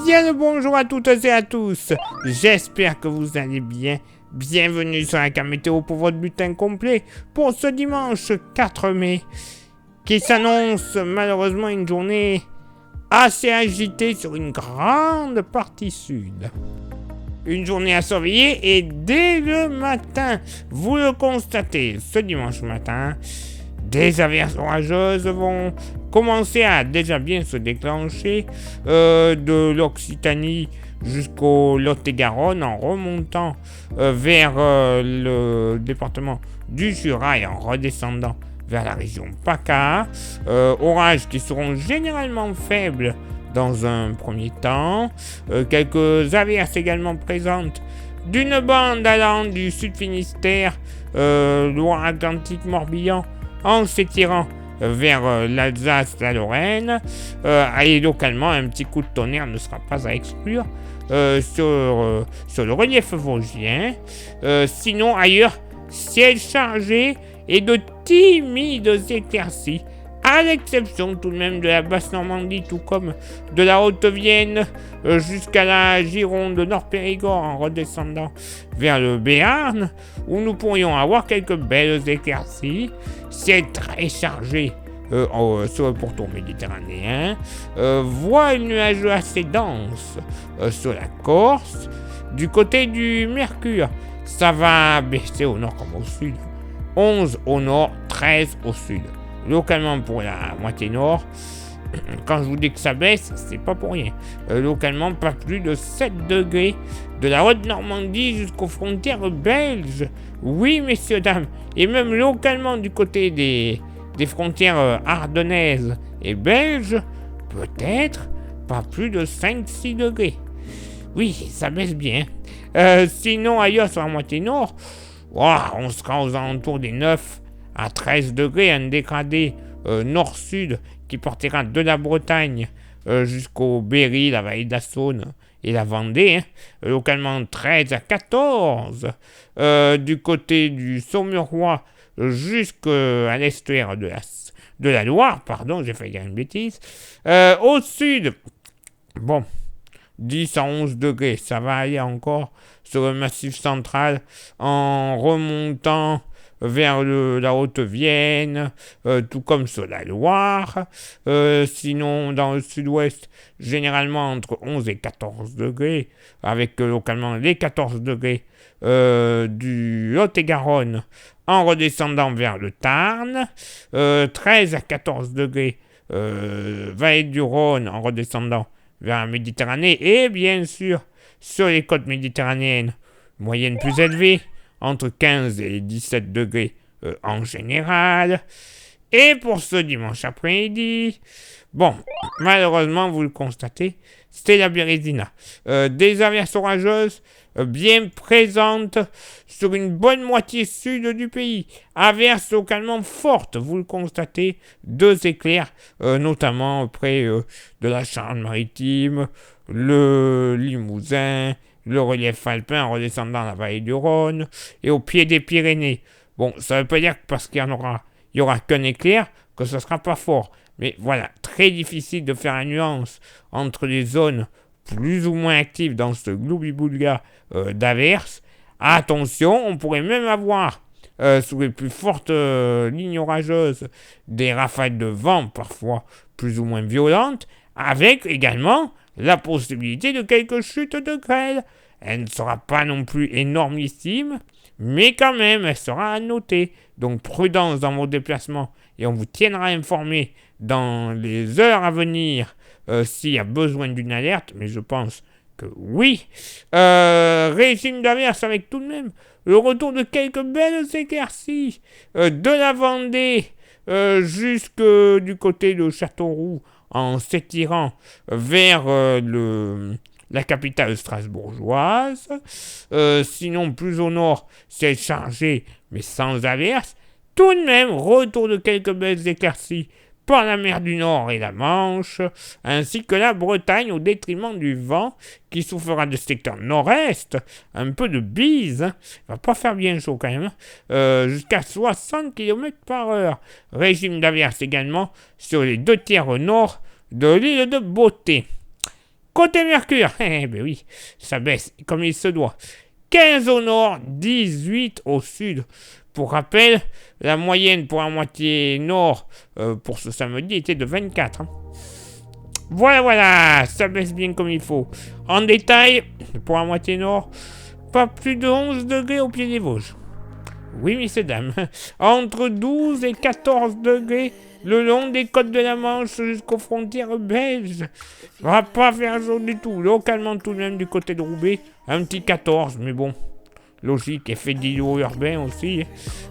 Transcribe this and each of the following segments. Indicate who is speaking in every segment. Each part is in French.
Speaker 1: Bien le bonjour à toutes et à tous. J'espère que vous allez bien. Bienvenue sur la carte météo pour votre bulletin complet pour ce dimanche 4 mai qui s'annonce malheureusement une journée assez agitée sur une grande partie sud. Une journée à surveiller et dès le matin, vous le constatez, ce dimanche matin, des averses orageuses vont commencer à déjà bien se déclencher de l'Occitanie jusqu'au Lot-et-Garonne en remontant vers le département du Jura et en redescendant vers la région PACA. Orages qui seront généralement faibles dans un premier temps. Quelques averses également présentes d'une bande allant du Sud Finistère, Loire-Atlantique, Morbihan, en s'étirant vers l'Alsace, la Lorraine, et localement un petit coup de tonnerre ne sera pas à exclure sur le relief vosgien. Sinon ailleurs, ciel chargé et de timides éclaircies, à l'exception tout de même de la Basse-Normandie, tout comme de la Haute-Vienne jusqu'à la Gironde, Nord-Périgord en redescendant vers le Béarn, où nous pourrions avoir quelques belles éclaircies. Ciel très chargé sur le pourtour méditerranéen, voile nuageux assez dense sur la Corse. Du côté du Mercure, ça va baisser au nord comme au sud. 11 au nord, 13 au sud. Localement pour la moitié nord, quand je vous dis que ça baisse, c'est pas pour rien. Localement, pas plus de 7 degrés de la Haute-Normandie jusqu'aux frontières belges. Oui, messieurs, dames, et même localement du côté des frontières ardennaises et belges, peut-être pas plus de 5-6 degrés. Oui, ça baisse bien. Sinon, ailleurs sur la moitié nord, on sera aux alentours des 9 à 13 degrés, un dégradé nord-sud qui partira de la Bretagne jusqu'au Berry, la vallée de la Saône et la Vendée, localement 13 à 14, du côté du Saumurois jusqu'à l'estuaire de la Loire, pardon, j'ai failli dire une bêtise. Au sud, 10 à 11 degrés, ça va aller encore sur le massif central en remontant vers la Haute-Vienne, tout comme sur la Loire. Sinon, dans le sud-ouest, généralement entre 11 et 14 degrés, avec localement les 14 degrés du Lot-et-Garonne en redescendant vers le Tarn, 13 à 14 degrés vallée du Rhône en redescendant vers la Méditerranée, et bien sûr, sur les côtes méditerranéennes, moyenne plus élevée, entre 15 et 17 degrés en général. Et pour ce dimanche après-midi, malheureusement, vous le constatez, c'était la Bérésina. Des averses orageuses bien présentes sur une bonne moitié sud du pays. Averses localement fortes, vous le constatez, 2 éclairs, notamment près de la Charente-Maritime, le Limousin, le relief alpin en redescendant la vallée du Rhône et au pied des Pyrénées. Ça ne veut pas dire que parce qu'il y aura qu'un éclair que ce ne sera pas fort. Mais voilà, très difficile de faire la nuance entre les zones plus ou moins actives dans ce gloubi-boulga d'averses. Attention, on pourrait même avoir sous les plus fortes lignes orageuses des rafales de vent parfois plus ou moins violentes, avec également la possibilité de quelques chutes de grêle. Elle ne sera pas non plus énormissime, mais quand même, elle sera à noter. Donc prudence dans vos déplacements et on vous tiendra informé dans les heures à venir s'il y a besoin d'une alerte, mais je pense que oui. Régime d'averse avec tout de même le retour de quelques belles éclaircies de la Vendée jusque du côté de Châteauroux en s'étirant vers la capitale strasbourgeoise. Sinon, plus au nord, c'est chargé, mais sans averse. Tout de même, retour de quelques belles éclaircies par la mer du Nord et la Manche, ainsi que la Bretagne au détriment du vent qui souffrira du secteur nord-est, un peu de bise, va pas faire bien chaud quand même, jusqu'à 60 km/h. Régime d'averse également sur les 2 tiers nord de l'île de Beauté. Côté Mercure, eh ben oui, ça baisse comme il se doit. 15 au nord, 18 au sud. Pour rappel, la moyenne pour la moitié nord pour ce samedi était de 24. Hein. Voilà, ça baisse bien comme il faut. En détail, pour la moitié nord, pas plus de 11 degrés au pied des Vosges. Oui, messieurs, dames, entre 12 et 14 degrés le long des côtes de la Manche jusqu'aux frontières belges. Va pas faire chaud du tout. Localement, tout de même, du côté de Roubaix, un petit 14, mais bon, logique, effet d'îlot urbain aussi.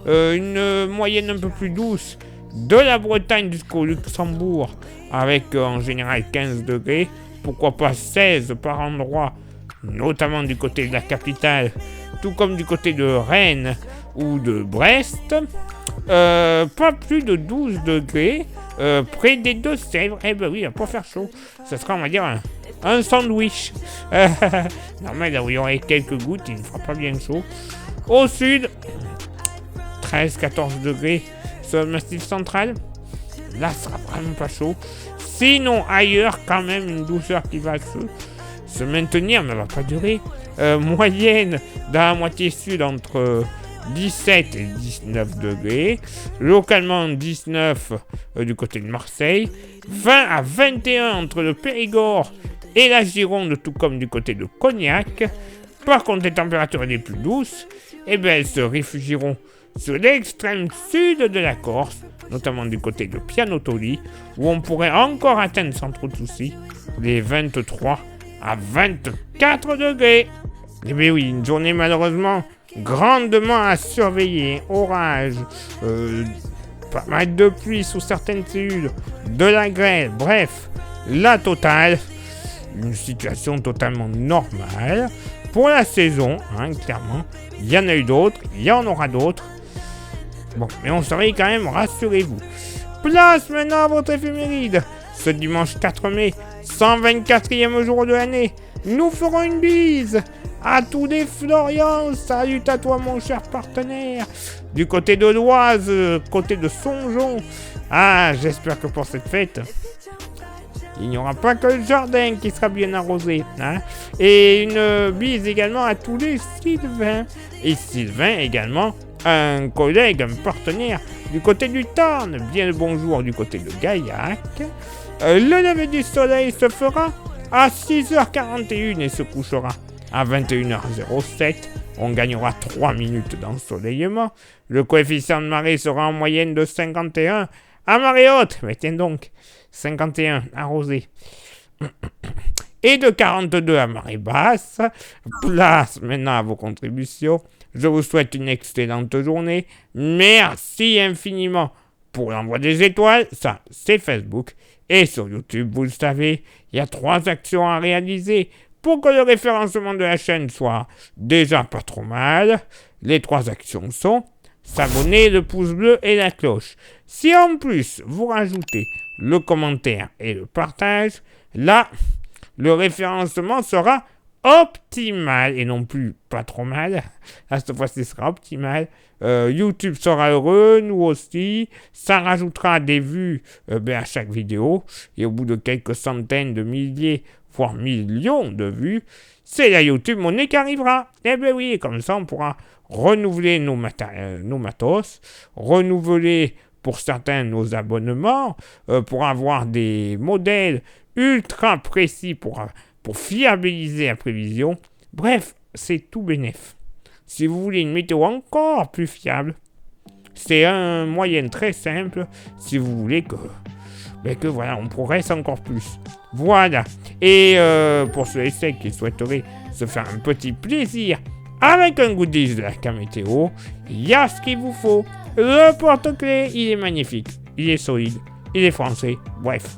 Speaker 1: Une moyenne un peu plus douce de la Bretagne jusqu'au Luxembourg, avec en général 15 degrés. Pourquoi pas 16 par endroit, notamment du côté de la capitale, tout comme du côté de Rennes ou de Brest. Pas plus de 12 degrés près des Deux-Sèvres. Eh ben oui, il va pas faire chaud. Ça sera, on va dire, un sandwich. Normal, là où il y aurait quelques gouttes, il ne fera pas bien chaud. Au sud, 13-14 degrés sur le massif central. Là, ce sera vraiment pas chaud. Sinon, ailleurs, quand même, une douceur qui va se maintenir, mais elle va pas durer. Moyenne dans la moitié sud entre 17 et 19 degrés. Localement, 19 du côté de Marseille. 20 à 21 entre le Périgord et la Gironde, tout comme du côté de Cognac. Par contre, les températures les plus douces, eh bien, elles se réfugieront sur l'extrême sud de la Corse, notamment du côté de Pianotoli, où on pourrait encore atteindre sans trop de soucis les 23 à 24 degrés. Eh bien oui, une journée malheureusement grandement à surveiller. Orage, pas mal de pluie sous certaines cellules, de la grêle, bref, la totale. Une situation totalement normale pour la saison, hein, clairement. Il y en a eu d'autres, il y en aura d'autres. Bon, mais on serait quand même, rassurez-vous. Place maintenant à votre éphéméride. Ce dimanche 4 mai, 124e jour de l'année, nous ferons une bise à tous les Florians. Salut à toi, mon cher partenaire. Du côté de l'Oise, côté de Songeon. Ah, j'espère que pour cette fête, il n'y aura pas que le jardin qui sera bien arrosé. Hein. Et une bise également à tous les Sylvains. Et Sylvain également, un collègue, un partenaire du côté du Tarn. Bien le bonjour du côté de Gaillac. Le lever du soleil se fera à 6h41 et se couchera à 21h07. On gagnera 3 minutes d'ensoleillement. Le coefficient de marée sera en moyenne de 51 à marée haute. Mais tiens donc, 51 arrosé. Et de 42 à marée basse. Place maintenant à vos contributions. Je vous souhaite une excellente journée. Merci infiniment pour l'envoi des étoiles. Ça, c'est Facebook. Et sur YouTube, vous le savez, il y a 3 actions à réaliser pour que le référencement de la chaîne soit déjà pas trop mal. Les 3 actions sont s'abonner, le pouce bleu et la cloche. Si en plus, vous rajoutez le commentaire et le partage, là, le référencement sera optimal et non plus pas trop mal. À cette fois-ci, ce sera optimal. YouTube sera heureux, nous aussi. Ça rajoutera des vues à chaque vidéo. Et au bout de quelques centaines de milliers, voire millions de vues, c'est la YouTube monnaie qui arrivera. Eh bien oui, comme ça, on pourra renouveler nos matos, renouveler pour certains nos abonnements, pour avoir des modèles ultra précis pour fiabiliser la prévision. Bref, c'est tout bénef. Si vous voulez une météo encore plus fiable, c'est un moyen très simple si vous voulez que voilà, on progresse encore plus. Voilà. Et pour ceux et celles qui souhaiteraient se faire un petit plaisir avec un goodies de la K-Météo, il y a ce qu'il vous faut. Le porte-clés, il est magnifique, il est solide, il est français, bref.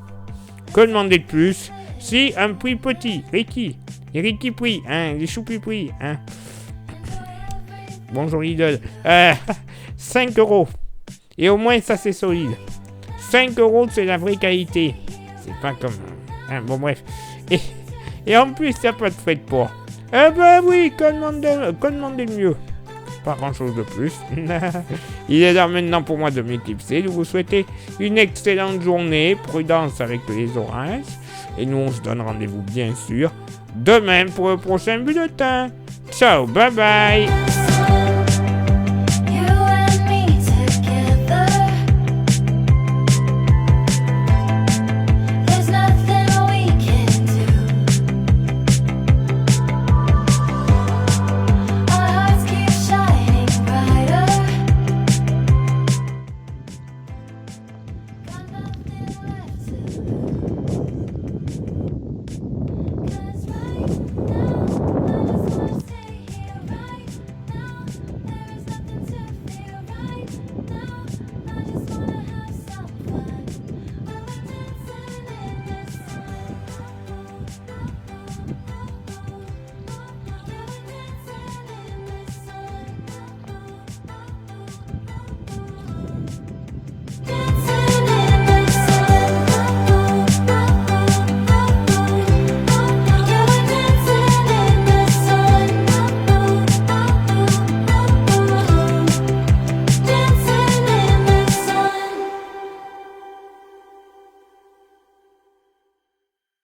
Speaker 1: Que demander de plus? Si un prix petit, Ricky prix, hein, les choupis prix, hein. Bonjour Lidl. 5 €. Et au moins ça c'est solide. 5 € c'est la vraie qualité. C'est pas comme... Hein, bon bref. Et en plus il n'y a pas de frais de port. Eh ben oui, que demander de mieux. pas grand-chose de plus. Il est l'heure maintenant pour moi de m'éclipser, de vous souhaiter une excellente journée, prudence avec les orages, et nous on se donne rendez-vous bien sûr demain pour le prochain bulletin. Ciao, bye bye.